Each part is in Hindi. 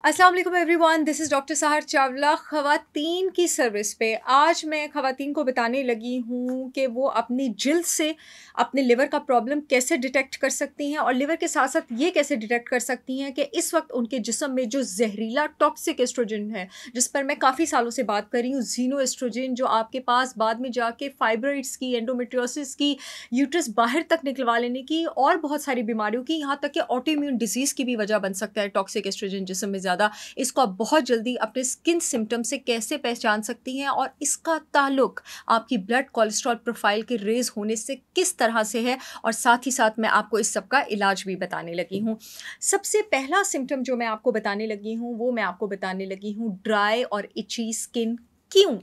अस्सलाम वालेकुम एवरीवन, दिस इज़ डॉक्टर सहर चावला। ख़वातीन की सर्विस पे आज मैं ख़वातीन को बताने लगी हूँ कि वो अपनी जिल्द से अपने लिवर का प्रॉब्लम कैसे डिटेक्ट कर सकती हैं और लिवर के साथ साथ ये कैसे डिटेक्ट कर सकती हैं कि इस वक्त उनके जिस्म में जो जहरीला टॉक्सिक एस्ट्रोजन है, जिस पर मैं काफ़ी सालों से बात कर रही हूँ, जीनो एस्ट्रोजन, जो आपके पास बाद में जाके फाइब्रॉइड्स की, एंडोमेट्रियोसिस की, यूट्रस बाहर तक निकलवा लेने की और बहुत सारी बीमारियों की, यहाँ तक कि ऑटो इम्यून डिजीज़ की भी वजह बन सकता है टॉक्सिक एस्ट्रोजन जिस्म में ज़्यादा। इसको आप बहुत जल्दी अपने स्किन सिम्टम से कैसे पहचान सकती हैं और इसका ताल्लुक आपकी ब्लड कोलेस्ट्रॉल प्रोफाइल के रेज होने से किस तरह से है, और साथ ही साथ मैं आपको इस सब का इलाज भी बताने लगी हूँ। सबसे पहला सिम्टम जो मैं आपको बताने लगी हूँ वो मैं आपको बताने लगी हूँ ड्राई और इची स्किन। क्यों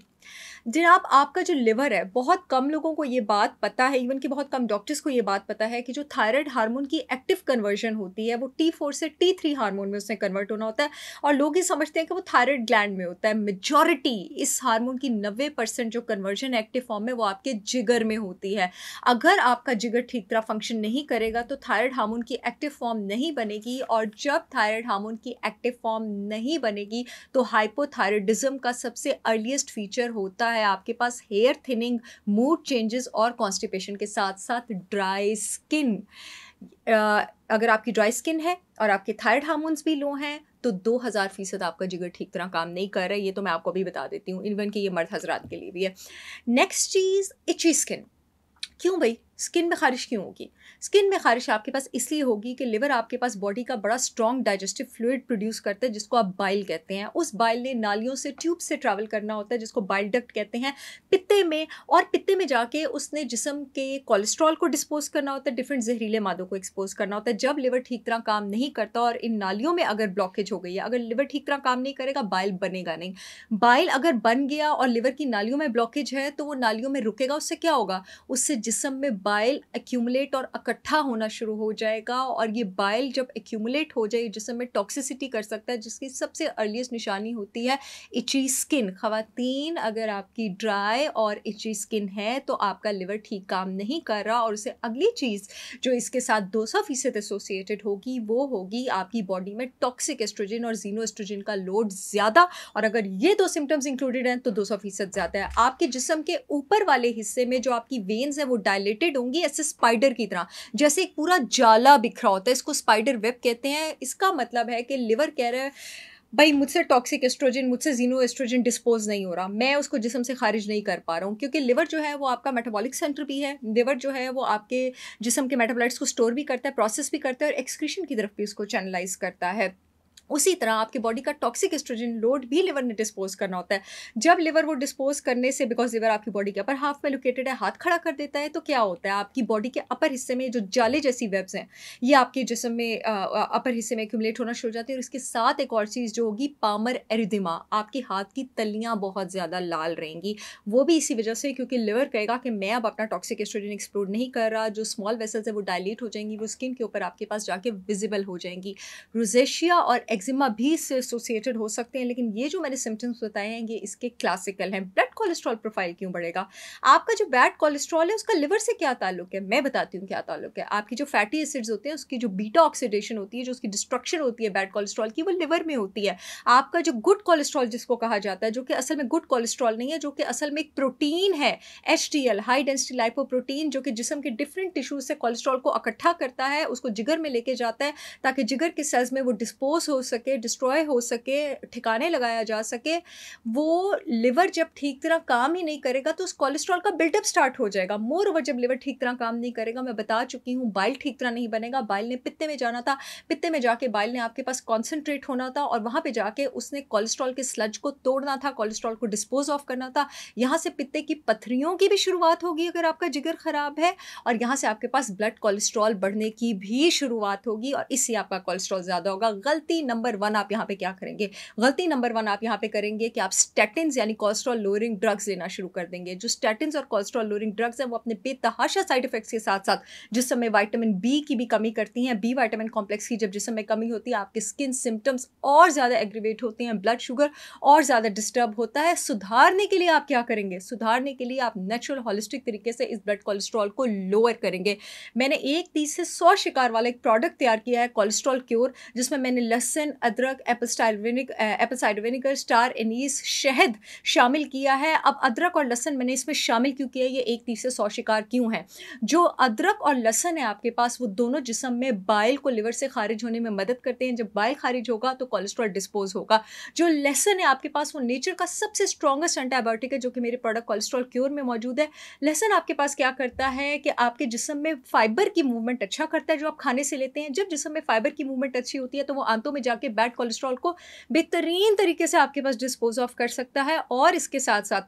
जनाब, आपका जो लिवर है, बहुत कम लोगों को ये बात पता है, इवन कि बहुत कम डॉक्टर्स को ये बात पता है कि जो थायराइड हार्मोन की एक्टिव कन्वर्जन होती है वो T4 से T3 हार्मोन में उसने कन्वर्ट होना होता है, और लोग ये समझते हैं कि वो थायराइड ग्लैंड में होता है। मेजॉरिटी इस हार्मोन की 90% जो कन्वर्जन एक्टिव फॉर्म में वो आपके जिगर में होती है। अगर आपका जिगर ठीक तरह फंक्शन नहीं करेगा तो थायराइड हार्मोन की एक्टिव फॉर्म नहीं बनेगी, और जब थायराइड हार्मोन की एक्टिव फॉर्म नहीं बनेगी तो हाइपोथायराइडिज्म का सबसे अर्लीस्ट फीचर होता है आपके पास हेयर थिनिंग, मूड चेंजेस और कॉन्स्टिपेशन के साथ साथ ड्राई स्किन। अगर आपकी ड्राई स्किन है और आपके थायराइड हार्मोन्स भी लो हैं तो 2000% आपका जिगर ठीक तरह काम नहीं कर रहा है। ये तो मैं आपको अभी बता देती हूँ, इवन कि ये मर्द हजरात के लिए भी है। नेक्स्ट चीज़, इची स्किन। क्यों भाई स्किन में खारिश क्यों होगी? स्किन में खारिश आपके पास इसलिए होगी कि लिवर आपके पास बॉडी का बड़ा स्ट्रॉन्ग डाइजेस्टिव फ्लूइड प्रोड्यूस करता है जिसको आप बाइल कहते हैं। उस बाइल ने नालियों से, ट्यूब से ट्रैवल करना होता है जिसको बाइल डक्ट कहते हैं, पित्ते में, और पित्ते में जाके उसने जिस्म के कोलेस्ट्रॉल को डिस्पोज करना होता है, डिफरेंट जहरीले मादों को एक्सपोज करना होता है। जब लिवर ठीक तरह काम नहीं करता और इन नालियों में अगर ब्लॉकेज हो गई है, अगर लिवर ठीक तरह काम नहीं करेगा, बाइल बनेगा नहीं। बाइल अगर बन गया और लिवर की नालियों में ब्लॉकेज है तो वो नालियों में रुकेगा, उससे क्या होगा? उससे जिस्म में बाइल एक्यूमुलेट और इकट्ठा होना शुरू हो जाएगा, और ये बाइल जब एक्यूमुलेट हो जाए जिसमें में टॉक्सिसिटी कर सकता है, जिसकी सबसे अर्लीस्ट निशानी होती है इची स्किन। खवातीन, अगर आपकी ड्राई और इची स्किन है तो आपका लिवर ठीक काम नहीं कर रहा, और उसे अगली चीज़ जो इसके साथ 200% एसोसिएटेड होगी वो होगी आपकी बॉडी में टॉक्सिक एस्ट्रोजन और जीनो एस्ट्रोजन का लोड ज़्यादा। और अगर ये दो सिम्टम्स इंक्लूडेड हैं तो 200% ज़्यादा है। आपके जिस्म के ऊपर वाले हिस्से में जो आपकी वेन्स है वो डायलेटेड होंगी ऐसे स्पाइडर की तरह, जैसे एक पूरा जाला बिखरा होता है, इसको स्पाइडर वेब कहते हैं। इसका मतलब है कि लिवर कह रहा है भाई मुझसे टॉक्सिक एस्ट्रोजन, मुझसे जीनो एस्ट्रोजन डिस्पोज नहीं हो रहा, मैं उसको जिस्म से खारिज नहीं कर पा रहा हूँ, क्योंकि लिवर जो है वो आपका मेटाबॉलिक सेंटर भी है। लिवर जो है वो आपके जिस्म के मेटाबॉलाइट्स को स्टोर भी करता है, प्रोसेस भी करता है और एक्सक्रीशन की तरफ भी उसको चैनलाइज करता है। उसी तरह आपकी बॉडी का टॉक्सिक एस्ट्रोजन लोड भी लिवर ने डिस्पोज करना होता है। जब लिवर वो डिस्पोज करने से, बिकॉज लिवर आपकी बॉडी के अपर हाफ में लोकेटेड है, हाथ खड़ा कर देता है, तो क्या होता है आपकी बॉडी के अपर हिस्से में जो जाले जैसी वेब्स हैं ये आपके जिस्म में अपर हिस्से में एक्यूमुलेट होना शुरू हो जाती है। और इसके साथ एक और चीज़ जो होगी, पामर एरिदिमा, आपके हाथ की तलियाँ बहुत ज़्यादा लाल रहेंगी। वो भी इसी वजह से, क्योंकि लिवर कहेगा कि मैं अब अपना टॉक्सिक एस्ट्रोजन एक्सप्लोड नहीं कर रहा, जो स्मॉल वेसल्स है वो डायलेट हो जाएंगी, वो स्किन के ऊपर आपके पास जाके विजिबल हो जाएंगी। रोजेशिया और एक्जिमा भी इससे एसोसिएटेड हो सकते हैं, लेकिन ये जो मैंने सिम्टम्स बताए हैं ये इसके क्लासिकल हैं। ब्लड कोलेस्ट्रॉल प्रोफाइल क्यों बढ़ेगा? आपका जो बैड कोलेस्ट्रॉल है उसका लिवर से क्या ताल्लुक है? मैं बताती हूँ क्या ताल्लुक है। आपकी जो फैटी एसिड्स होते हैं उसकी जो बीटा ऑक्सीडेशन होती है, जो उसकी डिस्ट्रक्शन होती है बैड कोलेस्ट्रॉल की, वो लिवर में होती है। आपका जो गुड कोलेस्ट्रॉल जिसको कहा जाता है, जो कि असल में गुड कोलेस्ट्रॉल नहीं है, जो कि असल में एक प्रोटीन है, HDL, हाई डेंसिटी लाइपोप्रोटीन, जो कि जिस्म के डिफरेंट टिश्यूज से कोलेस्ट्रॉल को इकट्ठा करता है, उसको जिगर में लेके जाता है ताकि जिगर के सेल्स में वो डिस्पोज हो सके, डिस्ट्रॉय हो सके, ठिकाने लगाया जा सके। वो लिवर जब ठीक तरह काम ही नहीं करेगा तो उस कोलेस्ट्रॉल का बिल्डअप स्टार्ट हो जाएगा। मोर ओवर जब लिवर ठीक तरह काम नहीं करेगा, मैं बता चुकी हूँ, बाइल ठीक तरह नहीं बनेगा। बाइल ने पित्ते में जाना था, पित्ते में जाके बाइल ने आपके पास कॉन्सेंट्रेट होना था, और वहाँ पे जाके उसने कोलेस्ट्रॉल के स्लज को तोड़ना था, कोलेस्ट्रॉल को डिस्पोज ऑफ करना था। यहाँ से पित्ते की पथरियों की भी शुरुआत होगी अगर आपका जिगर खराब है, और यहाँ से आपके पास ब्लड कोलेस्ट्रॉल बढ़ने की भी शुरुआत होगी, और इससे आपका कोलेस्ट्रॉल ज़्यादा होगा। गलती नंबर 1 आप यहाँ पे क्या करेंगे? गलती नंबर 1 आप यहाँ पे करेंगे कि आप स्टैटिन्स यानी कोलेस्ट्रॉल लोअरिंग ड्रग्स लेना शुरू कर देंगे। जो स्टैटिन्स और कोलेस्ट्रॉल लोअरिंग ड्रग्स हैं वो अपने बेतहाशा साइड इफेक्ट्स के साथ साथ जिस्म में विटामिन बी की भी कमी करती हैं। बी विटामिन कॉम्प्लेक्स की जब जिस्म में कमी होती है, आपके स्किन सिम्टम्स और ज़्यादा एग्रीवेट होते हैं, ब्लड शुगर और ज़्यादा डिस्टर्ब होता है। सुधारने के लिए आप क्या करेंगे? सुधारने के लिए आप नेचुरल होलिस्टिक तरीके से इस ब्लड कोलेस्ट्रॉल को लोअर करेंगे। मैंने 1 30 से 100 शिकार वाला एक प्रोडक्ट तैयार किया है, कोलेस्ट्रॉल क्योर, जिसमें मैंने लहसुन, लहसुन, अदरक, Apple cider vinegar, star Annie's, शहद शामिल किया है। अब अदरक और लहसुन मैंने इसमें शामिल क्यों किया है, ये एक तीर से 100 शिकार क्यों है? जो अदरक और लहसुन है आपके पास, वो दोनों जिस्म में बाइल को लिवर से खारिज होने में मदद करते हैं। जब बाइल खारिज होगा तो कोलेस्ट्रॉल डिस्पोज होगा। जो लहसुन है आपके पास, वो नेचर का सबसे स्ट्रॉन्गेस्ट एंटीबायोटिक है, जो कि मेरे प्रोडक्ट कोलेस्ट्रॉल क्योर में मौजूद है। लहसुन आपके पास क्या करता है कि आपके जिस्म में फाइबर की मूवमेंट अच्छा करता है, जो आप खाने से लेते हैं। जब जिस्म में फाइबर की मूवमेंट अच्छी होती है तो वो आंतों में जाके बैड कोलेस्ट्रॉल को बेहतरीन तरीके से आपके पास डिस्पोज ऑफ कर सकता है। और इसके साथ साथ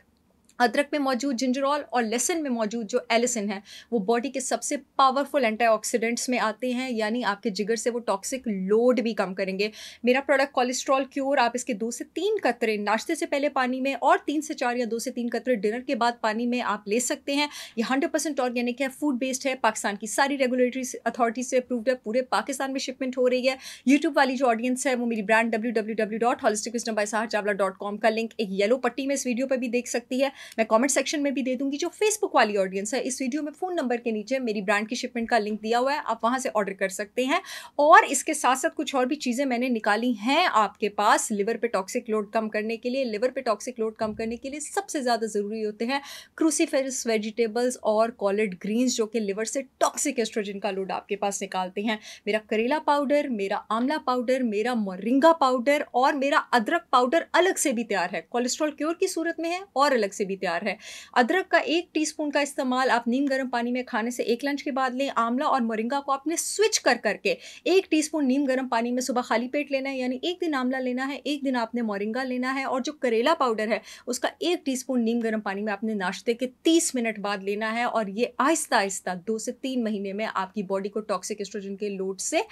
अदरक में मौजूद जिंजरॉल और लहसुन में मौजूद जो एलिसिन है, वो बॉडी के सबसे पावरफुल एंटीऑक्सीडेंट्स में आते हैं, यानी आपके जिगर से वो टॉक्सिक लोड भी कम करेंगे। मेरा प्रोडक्ट कोलेस्ट्रॉल क्योर, आप इसके 2 से 3 कतरे नाश्ते से पहले पानी में और 3 से 4 या 2 से 3 कतरे डिनर के बाद पानी में आप ले सकते हैं। ये 100% ऑर्गेनिक है, फूड बेस्ड है, पाकिस्तान की सारी रेगुलेटरी अथॉरिटी से अप्रूव्ड है, पूरे पाकिस्तान में शिपमेंट हो रही है। यूट्यूब वाली जो ऑडियंस है वो मेरी ब्रांड www.holisticwisdombysaharchavla.com का लिंक एक येलो पट्टी में इस वीडियो पर भी देख सकती है। मैं कमेंट सेक्शन में भी दे दूंगी। जो फेसबुक वाली ऑडियंस है, इस वीडियो में फ़ोन नंबर के नीचे मेरी ब्रांड की शिपमेंट का लिंक दिया हुआ है, आप वहां से ऑर्डर कर सकते हैं। और इसके साथ साथ कुछ और भी चीज़ें मैंने निकाली हैं आपके पास लिवर पे टॉक्सिक लोड कम करने के लिए। लिवर पे टॉक्सिक लोड कम करने के लिए सबसे ज़्यादा ज़रूरी होते हैं क्रूसीफेरस वेजिटेबल्स और कॉलेड ग्रीन्स, जो कि लिवर से टॉक्सिक एस्ट्रोजन का लोड आपके पास निकालते हैं। मेरा करेला पाउडर, मेरा आंवला पाउडर, मेरा मोरिंगा पाउडर और मेरा अदरक पाउडर अलग से भी तैयार है, कोलेस्ट्रॉल क्योर की सूरत में है और अलग से भी तैयार है। अदरक का 1 टीस्पून का इस्तेमाल आप नीम गर्म पानी में खाने से 1 लंच के बाद लें। आंवला और मोरिंगा को आपने स्विच कर करके 1 टीस्पून नीम गर्म पानी में सुबह खाली पेट लेना है, यानी एक दिन आंवला लेना है, एक दिन आपने मोरिंगा लेना है। और जो करेला पाउडर है उसका 1 टीस्पून नीम गर्म पानी में आपने नाश्ते के 30 मिनट बाद लेना है। और ये आहिस्ता आहिस्ता 2 से 3 महीने में आपकी बॉडी को टॉक्सिक एस्ट्रोजन के लोड से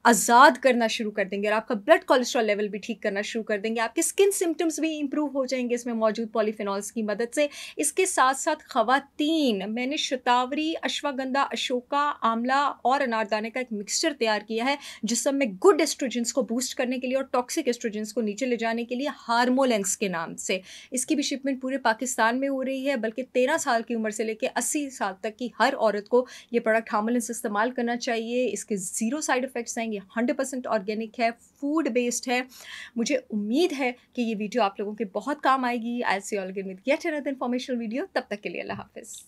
आज़ाद करना शुरू कर देंगे और आपका ब्लड कोलेस्ट्रॉल लेवल भी ठीक करना शुरू कर देंगे। आपके स्किन सिम्टम्स भी इंप्रूव हो जाएंगे इसमें मौजूद पॉलीफेनॉल्स की मदद से। इसके साथ साथ खवातीन, मैंने शतावरी, अश्वगंधा, अशोका, आंवला और अनारदाने का एक मिक्सचर तैयार किया है, जिसमें में गुड एस्ट्रोजेंस को बूस्ट करने के लिए और टॉक्सिक एस्ट्रोजेंस को नीचे ले जाने के लिए, हार्मोलेंस के नाम से। इसकी भी शिपमेंट पूरे पाकिस्तान में हो रही है, बल्कि 13 साल की उम्र से लेकर 80 साल तक की हर औरत को ये प्रोडक्ट हार्मोलेंस इस्तेमाल करना चाहिए। इसके 0 साइड इफेक्ट्स हैं, ये 100% ऑर्गेनिक है, फूड बेस्ड है। मुझे उम्मीद है कि ये वीडियो आप लोगों के बहुत काम आएगी। I see all again with yet another informational video. तब तक के लिए अल्लाह हाफिज़।